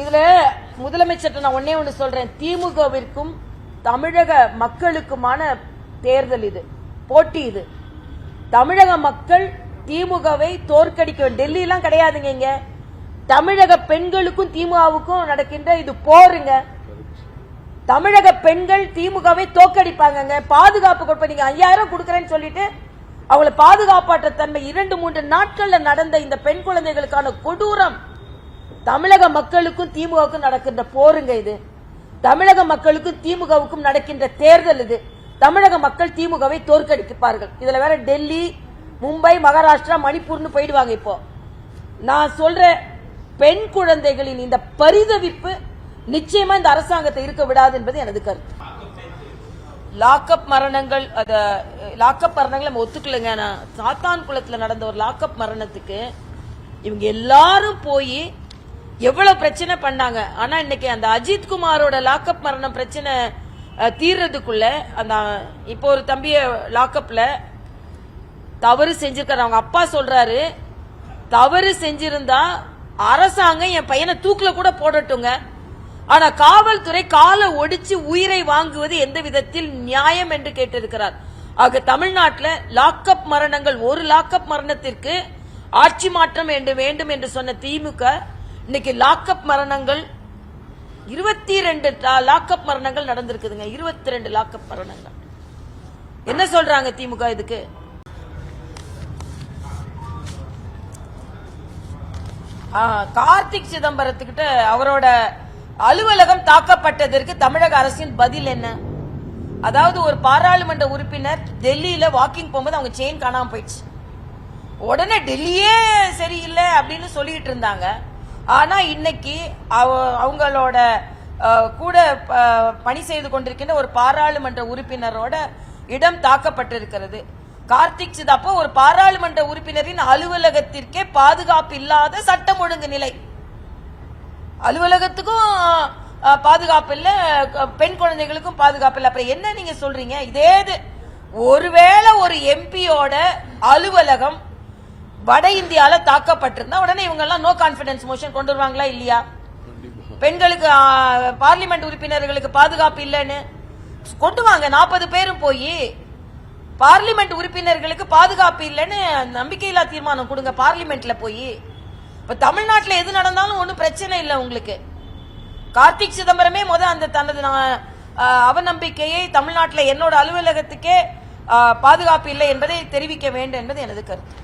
இதுல முதலமைச்சர் நான் ஒன்னே ஒன்று சொல்றேன். திமுகவிற்கும் தமிழக மக்களுக்குமான தேர்தல் இது, போட்டி இது. தமிழக மக்கள் திமுகவை தோற்கடிக்க டெல்லி எல்லாம் கிடையாதுங்க. இங்க தமிழக பெண்களுக்கும் திமுகவுக்கும் நடக்கின்ற இது போருங்க. தமிழக பெண்கள் திமுகவை தோற்கடிப்பாங்க. பாதுகாப்பு கொடுப்ப நீங்க 5000 கொடுக்கறேன்னு சொல்லிட்டு அவங்கள பாதுகாப்பாற்ற தன்மை 2-3 நாட்கள்ல நடந்த இந்த பெண் குழந்தைகளுக்கான கொடூரம் தமிழக மக்களுக்கும் திமுகவுக்கும் நடக்கின்ற போருங்க இது. தமிழக மக்களுக்கும் திமுகவுக்கும் நடக்கின்ற தேர்தல் இது. தமிழக மக்கள் திமுகவை தோற்கடிப்பார்கள். இதுல வேற டெல்லி, மும்பை, மகாராஷ்டிரா, மணிப்பூர்னு போயிடுவாங்க. இப்போ நான் சொல்ற பெண் குழந்தைகளின் இந்த பரிதவிப்பு நிச்சயமா இந்த அரசாங்கத்தை இருக்க விடாது என்பது எனது கருத்து. லாக்அப் மரணங்கள் நம்ம ஒத்துக்கலங்க. சாத்தான் குளத்துல நடந்த ஒரு லாக்அப் மரணத்துக்கு இவங்க எல்லாரும் போய் எவ்வளவு பிரச்சனை பண்ணாங்க. ஆனா இன்னைக்கு அந்த அஜித் குமாரோட லாக்அப் மரணம் பிரச்சனை தீர்றதுக்குள்ள அந்த இப்போ ஒரு தம்பிய லாக்அப்ல தவறு செஞ்சிருக்காரு. அவங்க அப்பா சொல்றாரு, தவறு செஞ்சிருந்தா அரசாங்கம் என் பையனை தூக்குல கூட போடட்டுங்க, ஆனா காவல்துறை காலை ஒடிச்சு உயிரை வாங்குவது எந்த விதத்தில் நியாயம் என்று கேட்டிருக்கிறார். ஆக தமிழ்நாட்டில் லாக்அப் மரணங்கள், ஒரு லாக்அப் மரணத்திற்கு ஆட்சி மாற்றம் வேண்டும் என்று சொன்ன திமுக இன்னைக்கு லாக்அப் மரணங்கள் 22 லாக்அப் மரணங்கள் நடந்திருக்குதுங்க. 22 லாக்அப் மரணங்கள். என்ன சொல்றாங்க திமுக இதுக்கு? கார்த்திக் சிதம்பரத்துக்கிட்ட அவரோட அலுவலகம் தாக்கப்பட்டதற்கு தமிழக அரசின் பதில் என்ன? அதாவது ஒரு பாராளுமன்ற உறுப்பினர் டெல்லியில வாக்கிங் போகும்போது அவங்க செயின் காணாம போயிடுச்சு. உடனே டெல்லியே சரியில்லை அப்படின்னு சொல்லிட்டு இருந்தாங்க. ஆனா இன்னைக்கு அவங்களோட கூட பணி செய்து கொண்டிருக்கின்ற ஒரு பாராளுமன்ற உறுப்பினரோட இடம் தாக்கப்பட்டிருக்கிறது. கார்த்திக் சிதம்பரம், ஒரு பாராளுமன்ற உறுப்பினரின் அலுவலகத்திற்கே பாதுகாப்பு இல்லாத சட்டம் ஒழுங்கு நிலை. அலுவலகத்துக்கும் பாதுகாப்பு இல்ல, பெண் குழந்தைகளுக்கும் பாதுகாப்பு இல்ல. அப்புறம் என்ன நீங்க சொல்றீங்க? இதே ஒருவேளை ஒரு எம்பியோட அலுவலகம் வட இந்தியால தாக்கப்பட்டிருந்தா உடனே இவங்க எல்லாம் நோ கான்பிடன்ஸ் மோஷன் கொண்டு வருவாங்களா இல்லையா? பெண்களுக்கு பார்லிமெண்ட் உறுப்பினர்களுக்கு பாதுகாப்பு இல்லைன்னு கொண்டு வாங்க. 40 பேரும் போய் பார்லிமெண்ட் உறுப்பினர்களுக்கு பாதுகாப்பு இல்லைன்னு நம்பிக்கையில்லா தீர்மானம் கொடுங்க பார்லிமெண்ட்ல போய். இப்ப தமிழ்நாட்டில் எது நடந்தாலும் ஒன்னும் பிரச்சனை இல்லை உங்களுக்கு. கார்த்திக் சிதம்பரமே அந்த தனது அவநம்பிக்கையை தமிழ்நாட்டில் என்னோட அலுவலகத்துக்கே பாதுகாப்பு இல்லை என்பதை தெரிவிக்க வேண்டும் என்பது எனது கருத்து.